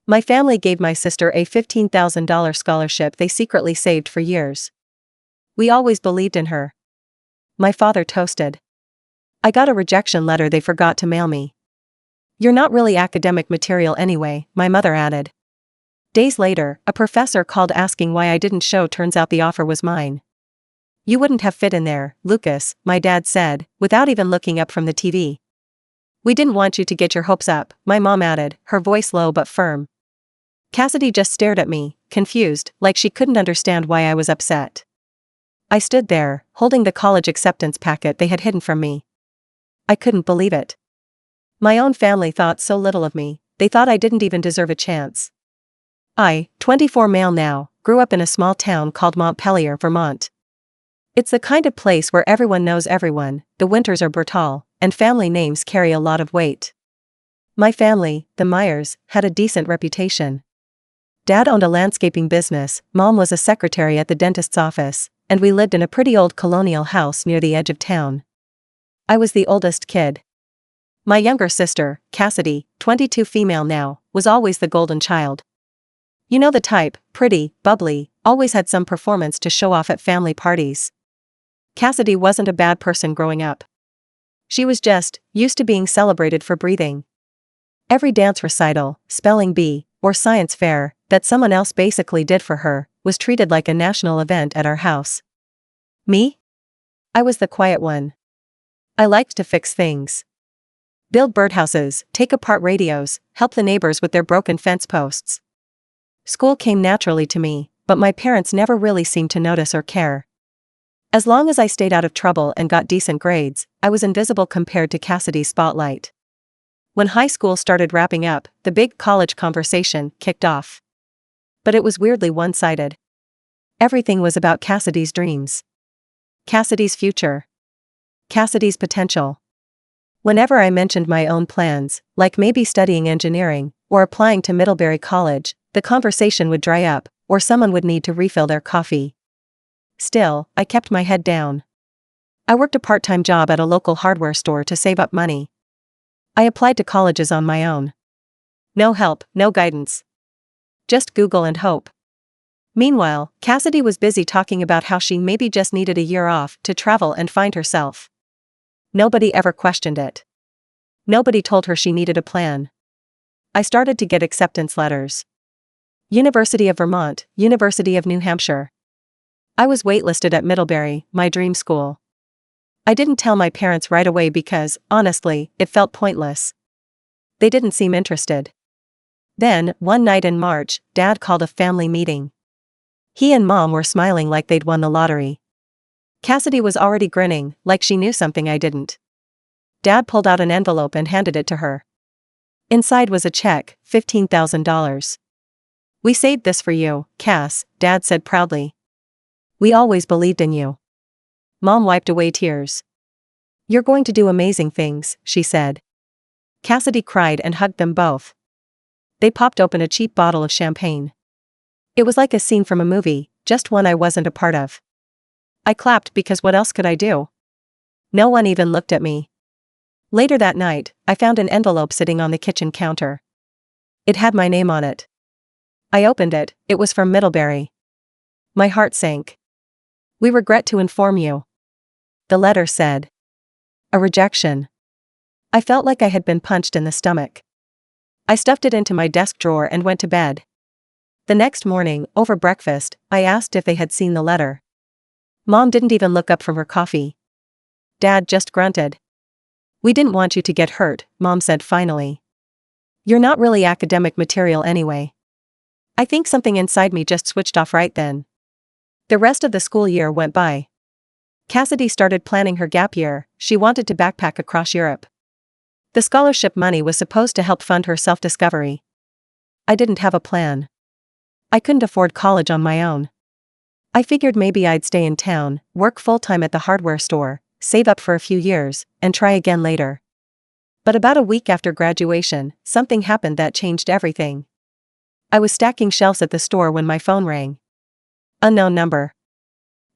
My family gave my sister a $15,000 scholarship they secretly saved for years. We always believed in her. My father toasted. I got a rejection letter they forgot to mail me. You're not really academic material anyway, my mother added. Days later, a professor called asking why I didn't show. Turns out the offer was mine. You wouldn't have fit in there, Lucas, my dad said, without even looking up from the TV. We didn't want you to get your hopes up, my mom added, her voice low but firm. Cassidy just stared at me, confused, like she couldn't understand why I was upset. I stood there, holding the college acceptance packet they had hidden from me. I couldn't believe it. My own family thought so little of me, they thought I didn't even deserve a chance. I, 24 male now, grew up in a small town called Montpelier, Vermont. It's the kind of place where everyone knows everyone, the winters are brutal, and family names carry a lot of weight. My family, the Myers, had a decent reputation. Dad owned a landscaping business, Mom was a secretary at the dentist's office, and we lived in a pretty old colonial house near the edge of town. I was the oldest kid. My younger sister, Cassidy, 22 female now, was always the golden child. You know the type, pretty, bubbly, always had some performance to show off at family parties. Cassidy wasn't a bad person growing up. She was just used to being celebrated for breathing. Every dance recital, spelling bee, or science fair that someone else basically did for her was treated like a national event at our house. Me? I was the quiet one. I liked to fix things. Build birdhouses, take apart radios, help the neighbors with their broken fence posts. School came naturally to me, but my parents never really seemed to notice or care. As long as I stayed out of trouble and got decent grades, I was invisible compared to Cassidy's spotlight. When high school started wrapping up, the big college conversation kicked off. But it was weirdly one-sided. Everything was about Cassidy's dreams. Cassidy's future. Cassidy's potential. Whenever I mentioned my own plans, like maybe studying engineering, or applying to Middlebury College, the conversation would dry up, or someone would need to refill their coffee. Still, I kept my head down. I worked a part-time job at a local hardware store to save up money. I applied to colleges on my own. No help, no guidance. Just Google and hope. Meanwhile, Cassidy was busy talking about how she maybe just needed a year off to travel and find herself. Nobody ever questioned it. Nobody told her she needed a plan. I started to get acceptance letters. University of Vermont, University of New Hampshire. I was waitlisted at Middlebury, my dream school. I didn't tell my parents right away because, honestly, it felt pointless. They didn't seem interested. Then, one night in March, Dad called a family meeting. He and Mom were smiling like they'd won the lottery. Cassidy was already grinning, like she knew something I didn't. Dad pulled out an envelope and handed it to her. Inside was a check, $15,000. We saved this for you, Cass, Dad said proudly. We always believed in you. Mom wiped away tears. You're going to do amazing things, she said. Cassidy cried and hugged them both. They popped open a cheap bottle of champagne. It was like a scene from a movie, just one I wasn't a part of. I clapped because what else could I do? No one even looked at me. Later that night, I found an envelope sitting on the kitchen counter. It had my name on it. I opened it, it was from Middlebury. My heart sank. We regret to inform you. The letter said. A rejection. I felt like I had been punched in the stomach. I stuffed it into my desk drawer and went to bed. The next morning, over breakfast, I asked if they had seen the letter. Mom didn't even look up from her coffee. Dad just grunted. We didn't want you to get hurt, Mom said finally. You're not really academic material anyway. I think something inside me just switched off right then. The rest of the school year went by. Cassidy started planning her gap year. She wanted to backpack across Europe. The scholarship money was supposed to help fund her self-discovery. I didn't have a plan. I couldn't afford college on my own. I figured maybe I'd stay in town, work full-time at the hardware store, save up for a few years, and try again later. But about a week after graduation, something happened that changed everything. I was stacking shelves at the store when my phone rang. Unknown number.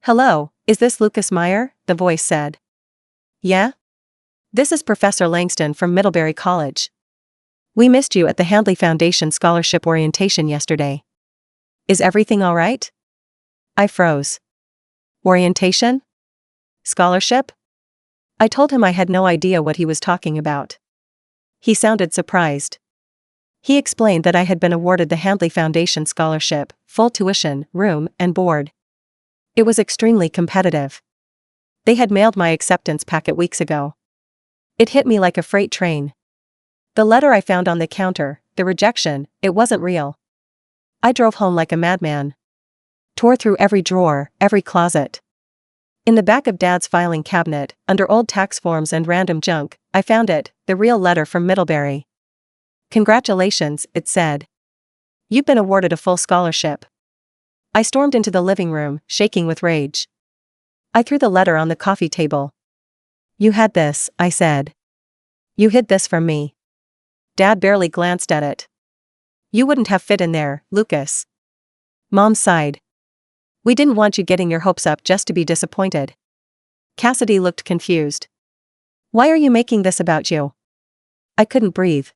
Hello, is this Lucas Meyer? The voice said. Yeah? This is Professor Langston from Middlebury College. We missed you at the Handley Foundation Scholarship Orientation yesterday. Is everything all right? I froze. Orientation? Scholarship? I told him I had no idea what he was talking about. He sounded surprised. He explained that I had been awarded the Handley Foundation Scholarship, full tuition, room, and board. It was extremely competitive. They had mailed my acceptance packet weeks ago. It hit me like a freight train. The letter I found on the counter, the rejection, it wasn't real. I drove home like a madman. Tore through every drawer, every closet. In the back of Dad's filing cabinet, under old tax forms and random junk, I found it, the real letter from Middlebury. Congratulations, it said. You've been awarded a full scholarship. I stormed into the living room, shaking with rage. I threw the letter on the coffee table. You had this, I said. You hid this from me. Dad barely glanced at it. You wouldn't have fit in there, Lucas. Mom sighed. We didn't want you getting your hopes up just to be disappointed. Cassidy looked confused. Why are you making this about you? I couldn't breathe.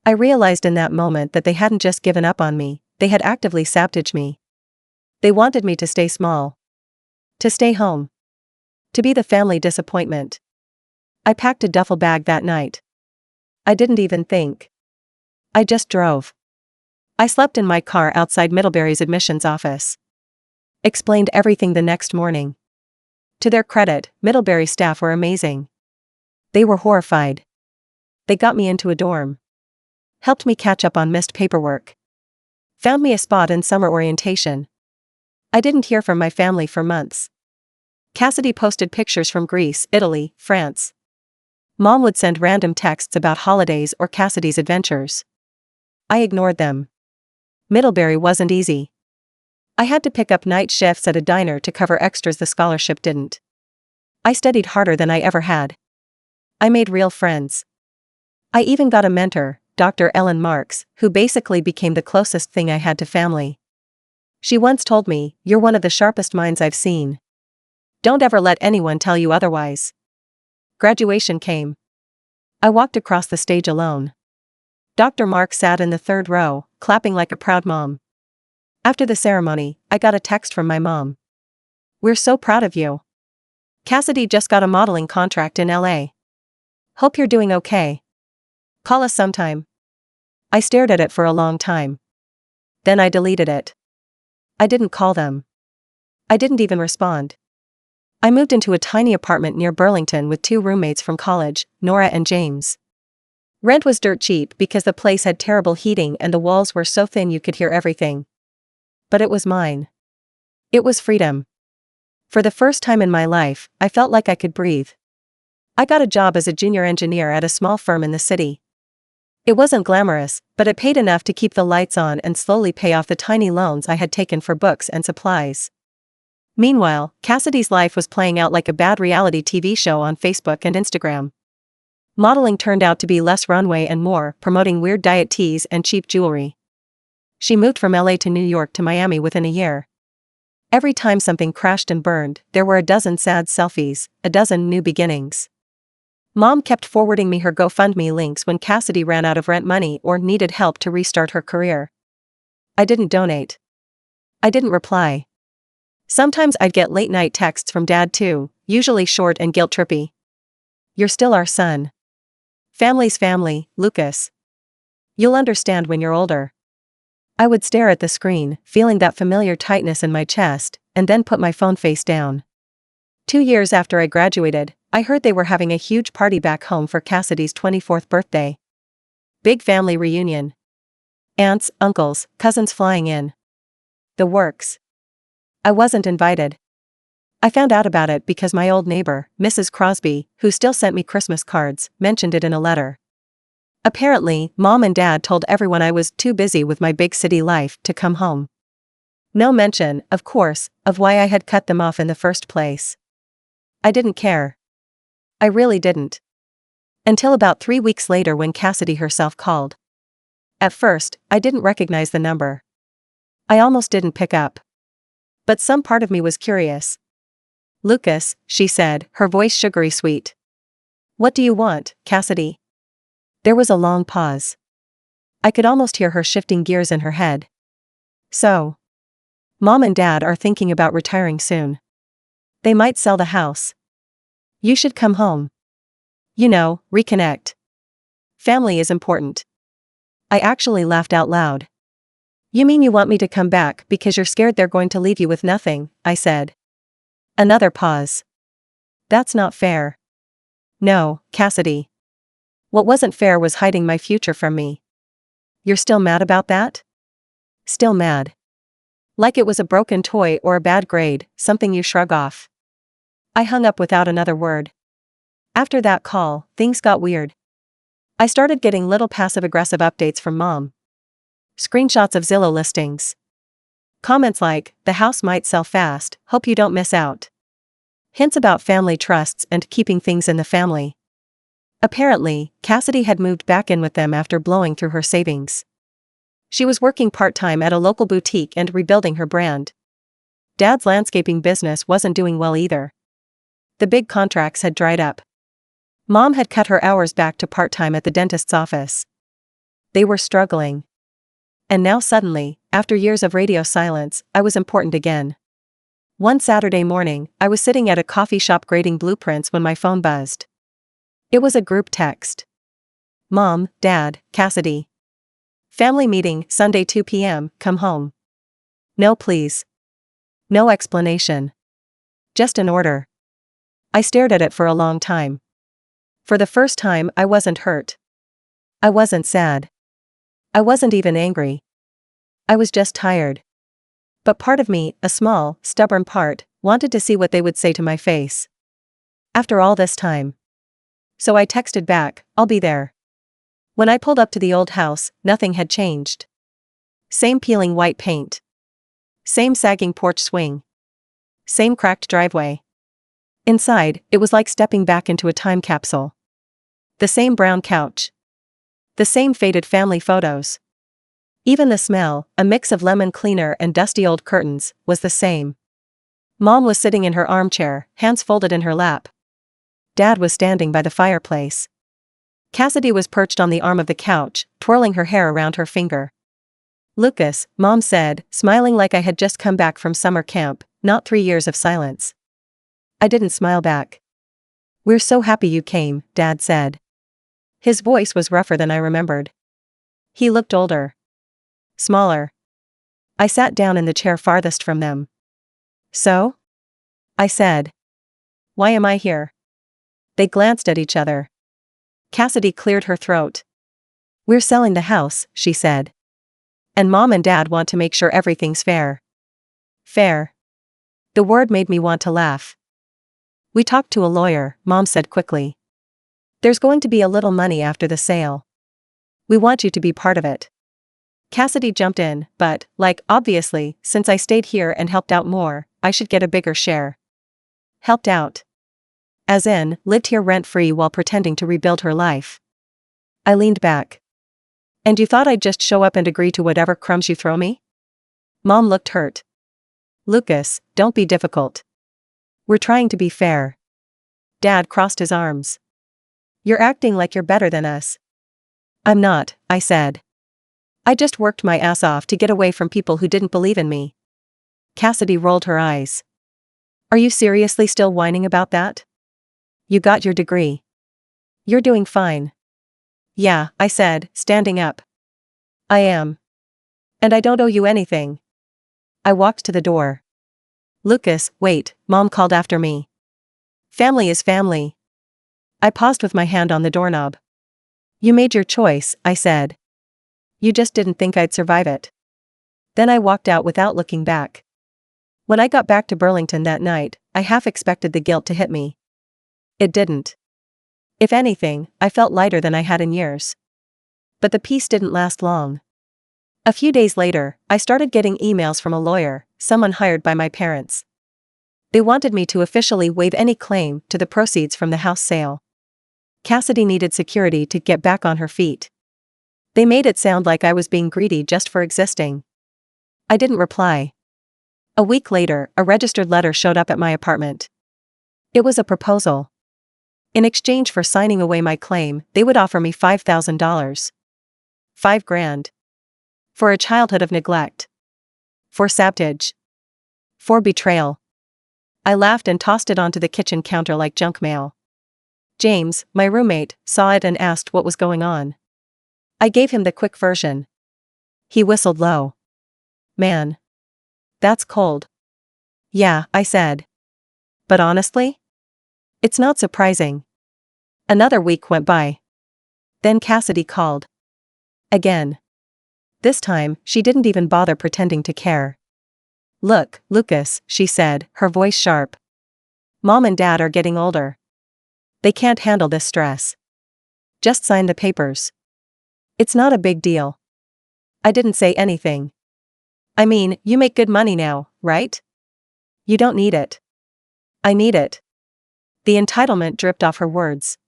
I realized in that moment that they hadn't just given up on me, they had actively sabotaged me. They wanted me to stay small. To stay home. To be the family disappointment. I packed a duffel bag that night. I didn't even think. I just drove. I slept in my car outside Middlebury's admissions office. Explained everything the next morning. To their credit, Middlebury staff were amazing. They were horrified. They got me into a dorm. Helped me catch up on missed paperwork. Found me a spot in summer orientation. I didn't hear from my family for months. Cassidy posted pictures from Greece, Italy, France. Mom would send random texts about holidays or Cassidy's adventures. I ignored them. Middlebury wasn't easy. I had to pick up night shifts at a diner to cover extras the scholarship didn't. I studied harder than I ever had. I made real friends. I even got a mentor, Dr. Ellen Marks, who basically became the closest thing I had to family. She once told me, "You're one of the sharpest minds I've seen. Don't ever let anyone tell you otherwise." Graduation came. I walked across the stage alone. Dr. Marks sat in the third row, clapping like a proud mom. After the ceremony, I got a text from my mom. "We're so proud of you. Cassidy just got a modeling contract in LA. Hope you're doing okay. Call us sometime." I stared at it for a long time. Then I deleted it. I didn't call them. I didn't even respond. I moved into a tiny apartment near Burlington with 2 roommates from college, Nora and James. Rent was dirt cheap because the place had terrible heating and the walls were so thin you could hear everything. But it was mine. It was freedom. For the first time in my life, I felt like I could breathe. I got a job as a junior engineer at a small firm in the city. It wasn't glamorous, but it paid enough to keep the lights on and slowly pay off the tiny loans I had taken for books and supplies. Meanwhile, Cassidy's life was playing out like a bad reality TV show on Facebook and Instagram. Modeling turned out to be less runway and more, promoting weird diet teas and cheap jewelry. She moved from LA to New York to Miami within a year. Every time something crashed and burned, there were a dozen sad selfies, a dozen new beginnings. Mom kept forwarding me her GoFundMe links when Cassidy ran out of rent money or needed help to restart her career. I didn't donate. I didn't reply. Sometimes I'd get late-night texts from Dad too, usually short and guilt-trippy. "You're still our son. Family's family, Lucas. You'll understand when you're older." I would stare at the screen, feeling that familiar tightness in my chest, and then put my phone face down. 2 years after I graduated, I heard they were having a huge party back home for Cassidy's 24th birthday. Big family reunion. Aunts, uncles, cousins flying in. The works. I wasn't invited. I found out about it because my old neighbor, Mrs. Crosby, who still sent me Christmas cards, mentioned it in a letter. Apparently, Mom and Dad told everyone I was too busy with my big city life to come home. No mention, of course, of why I had cut them off in the first place. I didn't care. I really didn't. Until about 3 weeks later when Cassidy herself called. At first, I didn't recognize the number. I almost didn't pick up. But some part of me was curious. "Lucas," she said, her voice sugary sweet. "What do you want, Cassidy?" There was a long pause. I could almost hear her shifting gears in her head. So, Mom and Dad are thinking about retiring soon. They might sell the house. You should come home. You know, reconnect. Family is important. I actually laughed out loud. You mean you want me to come back because you're scared they're going to leave you with nothing, I said. Another pause. That's not fair. No, Cassidy. What wasn't fair was hiding my future from me. You're still mad about that? Still mad. Like it was a broken toy or a bad grade, something you shrug off. I hung up without another word. After that call, things got weird. I started getting little passive-aggressive updates from Mom. Screenshots of Zillow listings. Comments like, the house might sell fast, hope you don't miss out. Hints about family trusts and keeping things in the family. Apparently, Cassidy had moved back in with them after blowing through her savings. She was working part-time at a local boutique and rebuilding her brand. Dad's landscaping business wasn't doing well either. The big contracts had dried up. Mom had cut her hours back to part-time at the dentist's office. They were struggling. And now suddenly, after years of radio silence, I was important again. One Saturday morning, I was sitting at a coffee shop grading blueprints when my phone buzzed. It was a group text. Mom, Dad, Cassidy. Family meeting, Sunday 2 p.m., come home. No please. No explanation. Just an order. I stared at it for a long time. For the first time, I wasn't hurt. I wasn't sad. I wasn't even angry. I was just tired. But part of me, a small, stubborn part, wanted to see what they would say to my face. After all this time. So I texted back, I'll be there. When I pulled up to the old house, nothing had changed. Same peeling white paint. Same sagging porch swing. Same cracked driveway. Inside, it was like stepping back into a time capsule. The same brown couch. The same faded family photos. Even the smell, a mix of lemon cleaner and dusty old curtains, was the same. Mom was sitting in her armchair, hands folded in her lap. Dad was standing by the fireplace. Cassidy was perched on the arm of the couch, twirling her hair around her finger. Lucas, Mom said, smiling like I had just come back from summer camp, not 3 years of silence. I didn't smile back. We're so happy you came, Dad said. His voice was rougher than I remembered. He looked older. Smaller. I sat down in the chair farthest from them. So? I said. Why am I here? They glanced at each other. Cassidy cleared her throat. We're selling the house, she said. And Mom and Dad want to make sure everything's fair. Fair. The word made me want to laugh. We talked to a lawyer, Mom said quickly. There's going to be a little money after the sale. We want you to be part of it. Cassidy jumped in, but, obviously, since I stayed here and helped out more, I should get a bigger share. Helped out. As in, lived here rent-free while pretending to rebuild her life. I leaned back. And you thought I'd just show up and agree to whatever crumbs you throw me? Mom looked hurt. Lucas, don't be difficult. We're trying to be fair. Dad crossed his arms. You're acting like you're better than us. I'm not, I said. I just worked my ass off to get away from people who didn't believe in me. Cassidy rolled her eyes. Are you seriously still whining about that? You got your degree. You're doing fine. Yeah, I said, standing up. I am. And I don't owe you anything. I walked to the door. Lucas, wait, Mom called after me. Family is family. I paused with my hand on the doorknob. You made your choice, I said. You just didn't think I'd survive it. Then I walked out without looking back. When I got back to Burlington that night, I half expected the guilt to hit me. It didn't. If anything, I felt lighter than I had in years. But the peace didn't last long. A few days later, I started getting emails from a lawyer, someone hired by my parents. They wanted me to officially waive any claim to the proceeds from the house sale. Cassidy needed security to get back on her feet. They made it sound like I was being greedy just for existing. I didn't reply. A week later, a registered letter showed up at my apartment. It was a proposal. In exchange for signing away my claim, they would offer me $5,000. $5,000. For a childhood of neglect. For sabotage. For betrayal. I laughed and tossed it onto the kitchen counter like junk mail. James, my roommate, saw it and asked what was going on. I gave him the quick version. He whistled low. Man. That's cold. Yeah, I said. But honestly? It's not surprising. Another week went by. Then Cassidy called. Again. This time, she didn't even bother pretending to care. Look, Lucas, she said, her voice sharp. Mom and Dad are getting older. They can't handle this stress. Just sign the papers. It's not a big deal. I didn't say anything. I mean, you make good money now, right? You don't need it. I need it. The entitlement dripped off her words.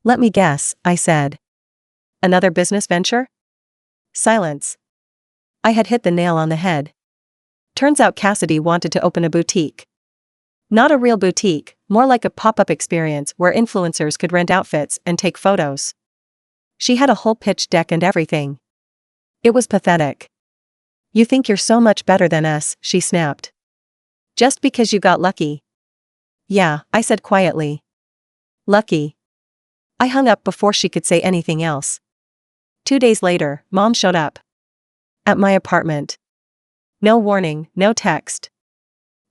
Let me guess, I said. Another business venture? Silence. I had hit the nail on the head. Turns out Cassidy wanted to open a boutique. Not a real boutique, more like a pop-up experience where influencers could rent outfits and take photos. She had a whole pitch deck and everything. It was pathetic. You think you're so much better than us, she snapped. Just because you got lucky. Yeah, I said quietly. Lucky. I hung up before she could say anything else. 2 days later, Mom showed up. At my apartment. No warning, no text.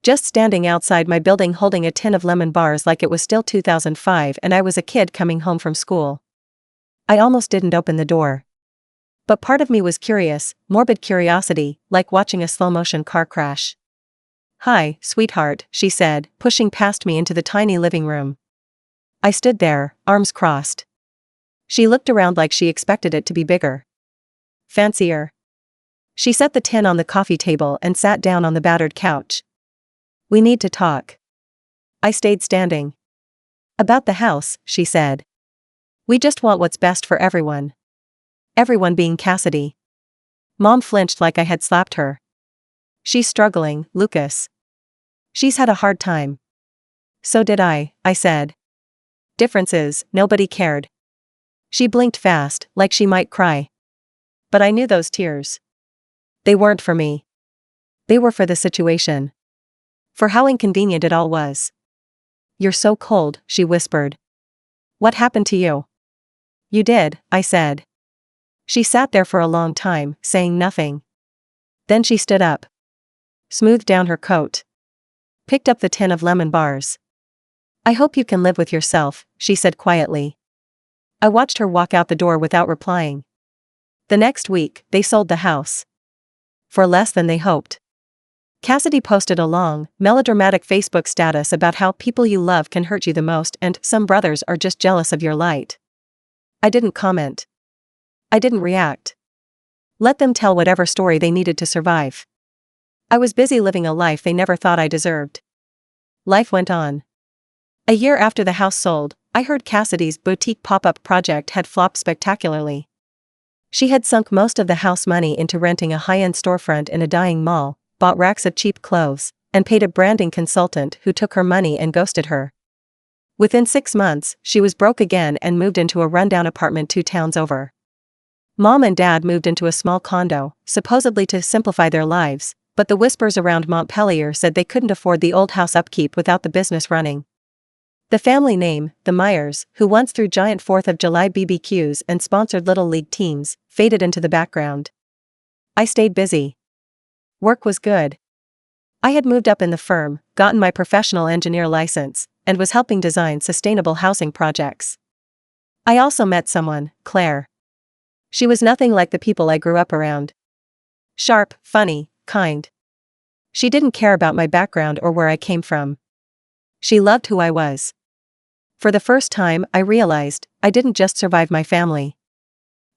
Just standing outside my building holding a tin of lemon bars like it was still 2005 and I was a kid coming home from school. I almost didn't open the door. But part of me was curious, morbid curiosity, like watching a slow-motion car crash. Hi, sweetheart, she said, pushing past me into the tiny living room. I stood there, arms crossed. She looked around like she expected it to be bigger. Fancier. She set the tin on the coffee table and sat down on the battered couch. We need to talk. I stayed standing. About the house, she said. We just want what's best for everyone. Everyone being Cassidy. Mom flinched like I had slapped her. She's struggling, Lucas. She's had a hard time. So did I said. Difference is, nobody cared. She blinked fast, like she might cry. But I knew those tears. They weren't for me. They were for the situation. For how inconvenient it all was. You're so cold, she whispered. What happened to you? You did, I said. She sat there for a long time, saying nothing. Then she stood up. Smoothed down her coat. Picked up the tin of lemon bars. I hope you can live with yourself, she said quietly. I watched her walk out the door without replying. The next week, they sold the house. For less than they hoped. Cassidy posted a long, melodramatic Facebook status about how people you love can hurt you the most and some brothers are just jealous of your light. I didn't comment. I didn't react. Let them tell whatever story they needed to survive. I was busy living a life they never thought I deserved. Life went on. A year after the house sold, I heard Cassidy's boutique pop-up project had flopped spectacularly. She had sunk most of the house money into renting a high-end storefront in a dying mall, bought racks of cheap clothes, and paid a branding consultant who took her money and ghosted her. Within 6 months, she was broke again and moved into a rundown apartment 2 towns over. Mom and Dad moved into a small condo, supposedly to simplify their lives, but the whispers around Montpelier said they couldn't afford the old house upkeep without the business running. The family name, the Myers, who once threw giant 4th of July BBQs and sponsored Little League teams, faded into the background. I stayed busy. Work was good. I had moved up in the firm, gotten my professional engineer license, and was helping design sustainable housing projects. I also met someone, Claire. She was nothing like the people I grew up around. Sharp, funny, kind. She didn't care about my background or where I came from. She loved who I was. For the first time, I realized, I didn't just survive my family.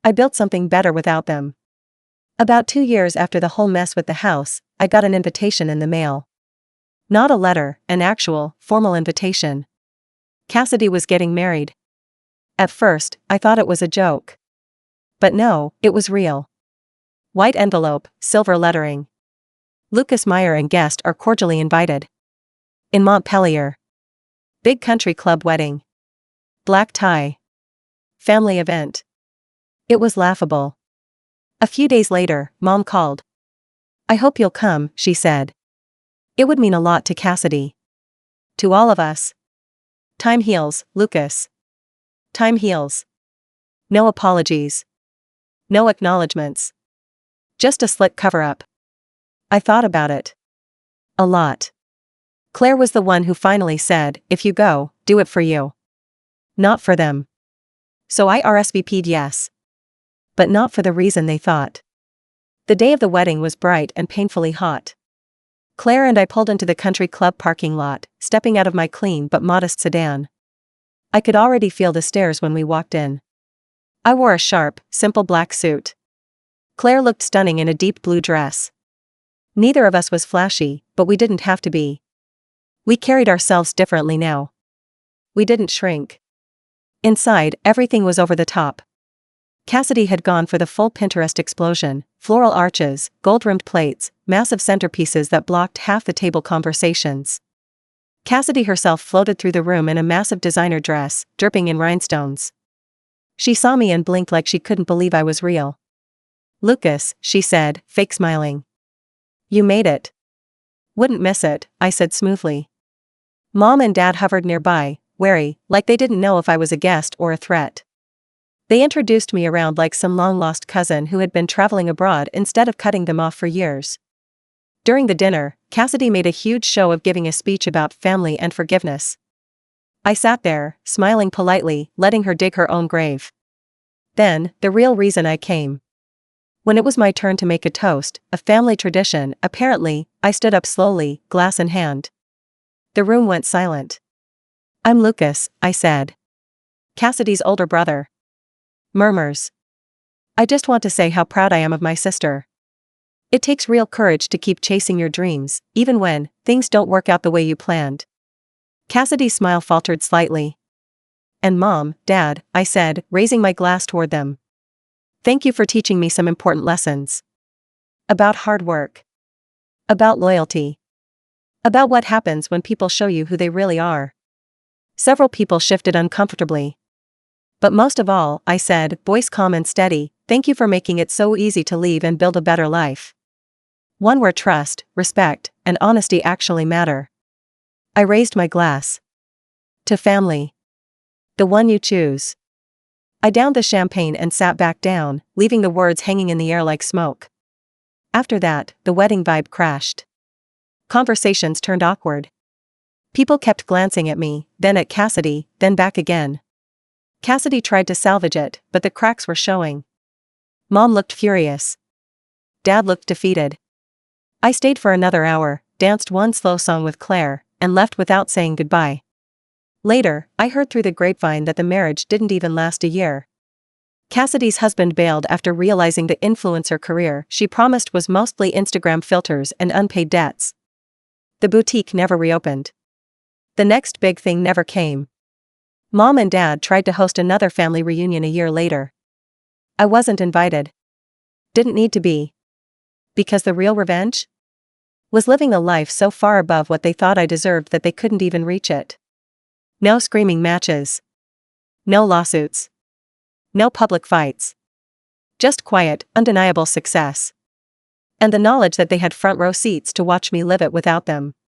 I built something better without them. About 2 years after the whole mess with the house, I got an invitation in the mail. Not a letter, an actual, formal invitation. Cassidy was getting married. At first, I thought it was a joke. But no, it was real. White envelope, silver lettering. Lucas Meyer and guest are cordially invited. In Montpelier. Big country club wedding. Black tie. Family event. It was laughable. A few days later, Mom called. "I hope you'll come," she said. It would mean a lot to Cassidy. To all of us. Time heals, Lucas. Time heals. No apologies. No acknowledgements. Just a slick cover-up. I thought about it. A lot. Claire was the one who finally said, "If you go, do it for you. Not for them." So I RSVP'd yes. But not for the reason they thought. The day of the wedding was bright and painfully hot. Claire and I pulled into the country club parking lot, stepping out of my clean but modest sedan. I could already feel the stares when we walked in. I wore a sharp, simple black suit. Claire looked stunning in a deep blue dress. Neither of us was flashy, but we didn't have to be. We carried ourselves differently now. We didn't shrink. Inside, everything was over the top. Cassidy had gone for the full Pinterest explosion: floral arches, gold-rimmed plates, massive centerpieces that blocked half the table conversations. Cassidy herself floated through the room in a massive designer dress, dripping in rhinestones. She saw me and blinked like she couldn't believe I was real. "Lucas," she said, fake smiling. "You made it." "Wouldn't miss it," I said smoothly. Mom and Dad hovered nearby, wary, like they didn't know if I was a guest or a threat. They introduced me around like some long-lost cousin who had been traveling abroad instead of cutting them off for years. During the dinner, Cassidy made a huge show of giving a speech about family and forgiveness. I sat there, smiling politely, letting her dig her own grave. Then, the real reason I came. When it was my turn to make a toast, a family tradition, apparently, I stood up slowly, glass in hand. The room went silent. "I'm Lucas," I said. "Cassidy's older brother." Murmurs. "I just want to say how proud I am of my sister. It takes real courage to keep chasing your dreams, even when things don't work out the way you planned." Cassidy's smile faltered slightly. "And Mom, Dad," I said, raising my glass toward them. "Thank you for teaching me some important lessons. About hard work. About loyalty. About what happens when people show you who they really are." Several people shifted uncomfortably. "But most of all," I said, voice calm and steady, "thank you for making it so easy to leave and build a better life. One where trust, respect, and honesty actually matter." I raised my glass. "To family. The one you choose." I downed the champagne and sat back down, leaving the words hanging in the air like smoke. After that, the wedding vibe crashed. Conversations turned awkward. People kept glancing at me, then at Cassidy, then back again. Cassidy tried to salvage it, but the cracks were showing. Mom looked furious. Dad looked defeated. I stayed for another hour, danced one slow song with Claire, and left without saying goodbye. Later, I heard through the grapevine that the marriage didn't even last a year. Cassidy's husband bailed after realizing the influencer career she promised was mostly Instagram filters and unpaid debts. The boutique never reopened. The next big thing never came. Mom and Dad tried to host another family reunion a year later. I wasn't invited. Didn't need to be. Because the real revenge? Was living a life so far above what they thought I deserved that they couldn't even reach it. No screaming matches. No lawsuits. No public fights. Just quiet, undeniable success. And the knowledge that they had front row seats to watch me live it without them.